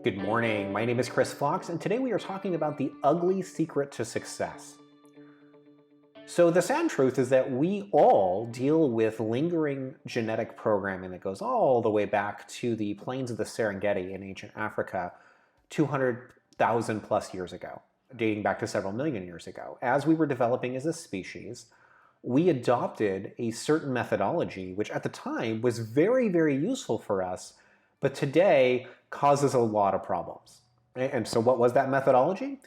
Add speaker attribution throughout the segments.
Speaker 1: Good morning, my name is Chris Fox, and today we are talking about the ugly secret to success. So the sad truth is that we all deal with lingering genetic programming that goes all the way back to the plains of the Serengeti in ancient Africa 200,000 plus years ago, dating back to several million years ago. As we were developing as a species, we adopted a certain methodology, which at the time was very, very useful for us, but today causes a lot of problems. And so what was that methodology?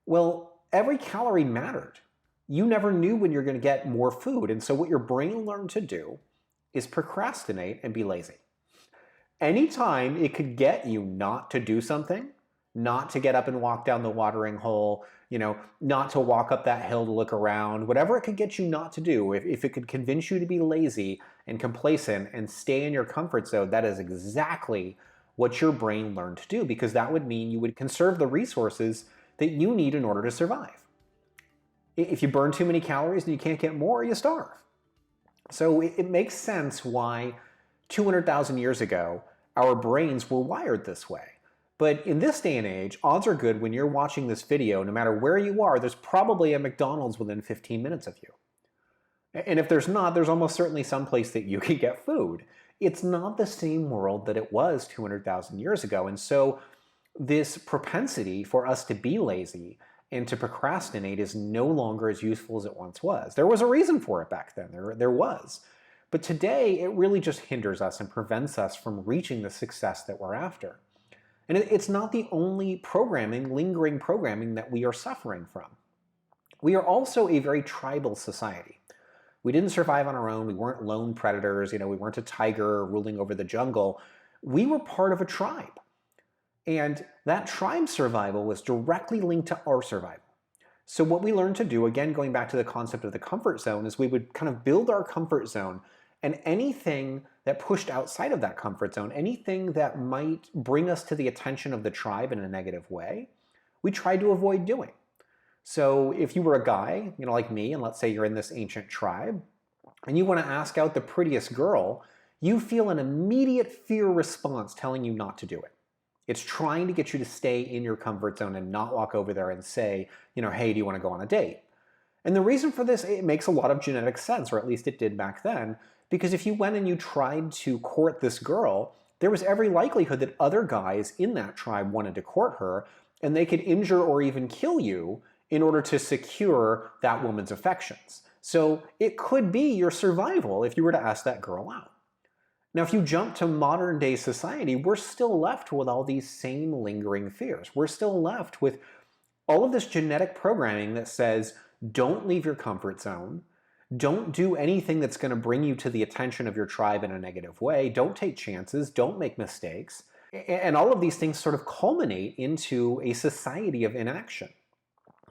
Speaker 1: Well, every calorie mattered. You never knew when you're going to get more food. And so what your brain learned to do is procrastinate and be lazy. Anytime it could get you not to do something, not to get up and walk down the watering hole, not to walk up that hill to look around, whatever it could get you not to do, if it could convince you to be lazy and complacent and stay in your comfort zone, that is exactly what your brain learned to do, because that would mean you would conserve the resources that you need in order to survive. If you burn too many calories and you can't get more, you starve. So it makes sense why 200,000 years ago, our brains were wired this way. But in this day and age, odds are good when you're watching this video, no matter where you are, there's probably a McDonald's within 15 minutes of you. And if there's not, there's almost certainly some place that you can get food. It's not the same world that it was 200,000 years ago. And so this propensity for us to be lazy and to procrastinate is no longer as useful as it once was. There was a reason for it back then, there was. But today, it really just hinders us and prevents us from reaching the success that we're after. And it's not the only lingering programming that we are suffering from. We are also a very tribal society. We didn't survive on our own. We weren't lone predators. We weren't a tiger ruling over the jungle. We were part of a tribe. And that tribe survival was directly linked to our survival. So what we learned to do, again, going back to the concept of the comfort zone, is we would kind of build our comfort zone, and anything that pushed outside of that comfort zone, anything that might bring us to the attention of the tribe in a negative way, we tried to avoid doing. So if you were a guy, like me, and let's say you're in this ancient tribe, and you want to ask out the prettiest girl, you feel an immediate fear response telling you not to do it. It's trying to get you to stay in your comfort zone and not walk over there and say, hey, do you want to go on a date? And the reason for this, it makes a lot of genetic sense, or at least it did back then, because if you went and you tried to court this girl, there was every likelihood that other guys in that tribe wanted to court her, and they could injure or even kill you in order to secure that woman's affections. So it could be your survival if you were to ask that girl out. Now, if you jump to modern day society, we're still left with all these same lingering fears. We're still left with all of this genetic programming that says, don't leave your comfort zone. Don't do anything that's going to bring you to the attention of your tribe in a negative way. Don't take chances. Don't make mistakes. And all of these things sort of culminate into a society of inaction.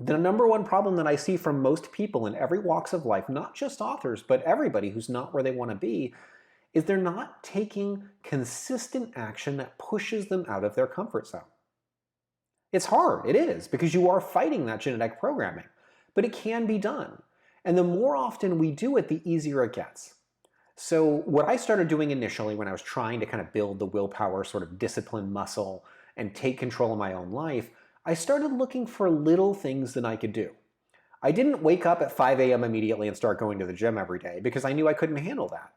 Speaker 1: The number one problem that I see from most people in every walks of life, not just authors, but everybody who's not where they want to be, is they're not taking consistent action that pushes them out of their comfort zone. It's hard, it is, because you are fighting that genetic programming, but it can be done. And the more often we do it, the easier it gets. So what I started doing initially when I was trying to kind of build the willpower sort of discipline muscle and take control of my own life, I started looking for little things that I could do. I didn't wake up at 5 a.m. immediately and start going to the gym every day because I knew I couldn't handle that.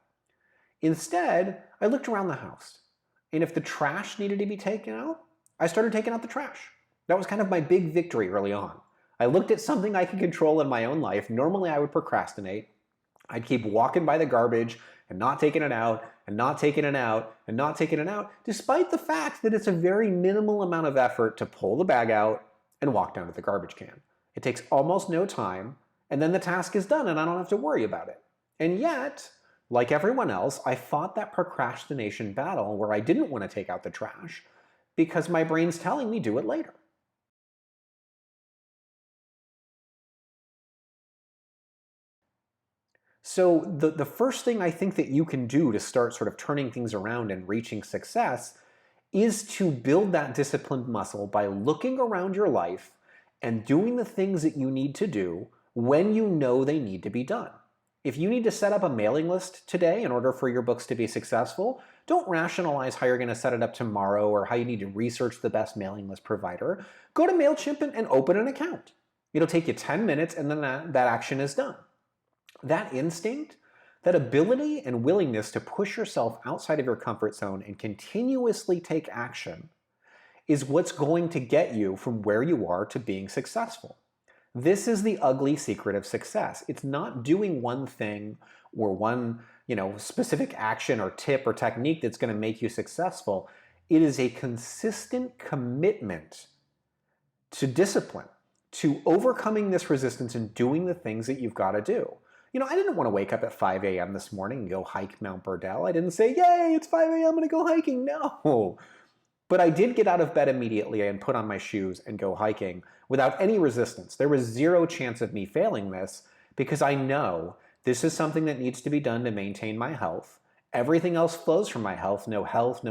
Speaker 1: Instead, I looked around the house, and if the trash needed to be taken out, I started taking out the trash. That was kind of my big victory early on. I looked at something I could control in my own life. Normally I would procrastinate. I'd keep walking by the garbage and not taking it out, and not taking it out, and not taking it out, despite the fact that it's a very minimal amount of effort to pull the bag out and walk down to the garbage can. It takes almost no time, and then the task is done and I don't have to worry about it. And yet, like everyone else, I fought that procrastination battle where I didn't want to take out the trash because my brain's telling me do it later. So the first thing I think that you can do to start sort of turning things around and reaching success is to build that disciplined muscle by looking around your life and doing the things that you need to do when you know they need to be done. If you need to set up a mailing list today in order for your books to be successful, don't rationalize how you're going to set it up tomorrow or how you need to research the best mailing list provider. Go to MailChimp and open an account. It'll take you 10 minutes and then that action is done. That instinct, that ability and willingness to push yourself outside of your comfort zone and continuously take action is what's going to get you from where you are to being successful. This is the ugly secret of success. It's not doing one thing or one, specific action or tip or technique that's going to make you successful. It is a consistent commitment to discipline, to overcoming this resistance and doing the things that you've got to do. I didn't want to wake up at 5 a.m. this morning and go hike Mount Burdell. I didn't say, yay, it's 5 a.m., I'm going to go hiking. No. But I did get out of bed immediately and put on my shoes and go hiking without any resistance. There was zero chance of me failing this because I know this is something that needs to be done to maintain my health. Everything else flows from my health, no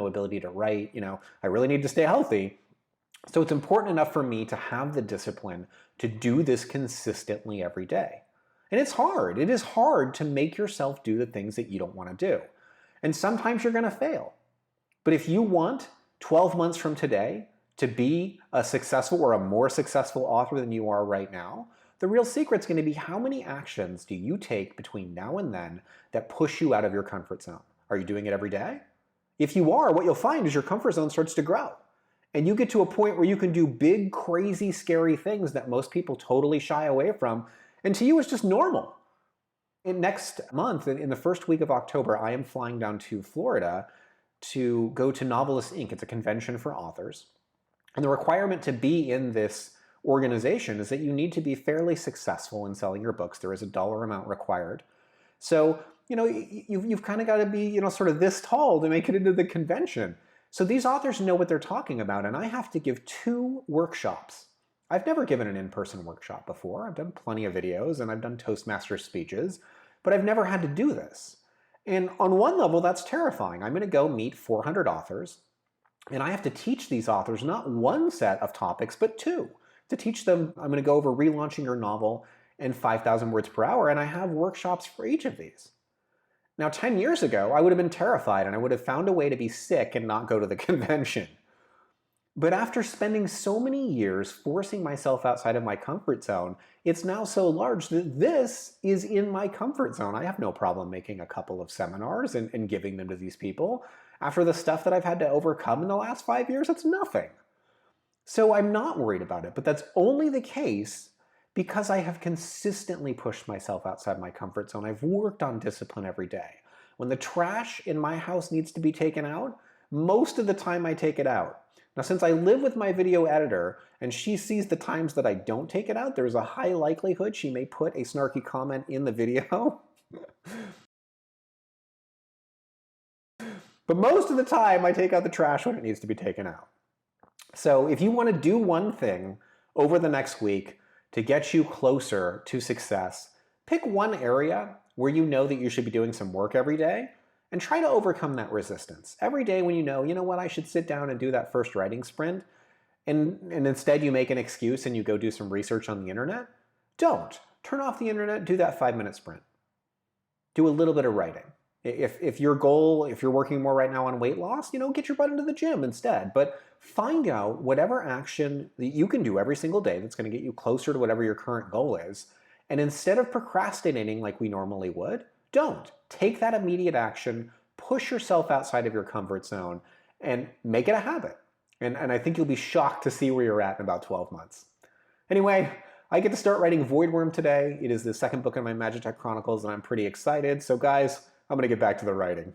Speaker 1: ability to write. I really need to stay healthy. So it's important enough for me to have the discipline to do this consistently every day. And it's hard. It is hard to make yourself do the things that you don't want to do. And sometimes you're going to fail. But if you want 12 months from today to be a successful or a more successful author than you are right now, the real secret's going to be how many actions do you take between now and then that push you out of your comfort zone? Are you doing it every day? If you are, what you'll find is your comfort zone starts to grow. And you get to a point where you can do big, crazy, scary things that most people totally shy away from. And to you, it's just normal. Next month, in the first week of October, I am flying down to Florida to go to Novelist Inc. It's a convention for authors. And the requirement to be in this organization is that you need to be fairly successful in selling your books. There is a dollar amount required. So, you've kind of got to be, sort of this tall to make it into the convention. So these authors know what they're talking about, and I have to give 2 workshops. I've never given an in-person workshop before. I've done plenty of videos, and I've done Toastmaster speeches, but I've never had to do this. And on one level, that's terrifying. I'm going to go meet 400 authors, and I have to teach these authors not one set of topics, but 2. To teach them, I'm going to go over relaunching your novel in 5,000 words per hour, and I have workshops for each of these. Now, 10 years ago, I would have been terrified, and I would have found a way to be sick and not go to the convention. But after spending so many years forcing myself outside of my comfort zone, it's now so large that this is in my comfort zone. I have no problem making a couple of seminars and giving them to these people. After the stuff that I've had to overcome in the last 5 years, it's nothing. So I'm not worried about it, but that's only the case because I have consistently pushed myself outside my comfort zone. I've worked on discipline every day. When the trash in my house needs to be taken out, most of the time I take it out. Now, since I live with my video editor and she sees the times that I don't take it out, there's a high likelihood she may put a snarky comment in the video. But most of the time I take out the trash when it needs to be taken out. So if you want to do one thing over the next week to get you closer to success, pick one area where you know that you should be doing some work every day and try to overcome that resistance. Every day when you know what, I should sit down and do that first writing sprint, and instead you make an excuse and you go do some research on the internet, don't. Turn off the internet, do that 5-minute sprint. Do a little bit of writing. If your goal, if you're working more right now on weight loss, get your butt into the gym instead. But find out whatever action that you can do every single day that's going to get you closer to whatever your current goal is. And instead of procrastinating like we normally would, don't. Take that immediate action, push yourself outside of your comfort zone, and make it a habit. And I think you'll be shocked to see where you're at in about 12 months. Anyway, I get to start writing Voidworm today. It is the second book in my Magitech Chronicles, and I'm pretty excited. So guys, I'm going to get back to the writing.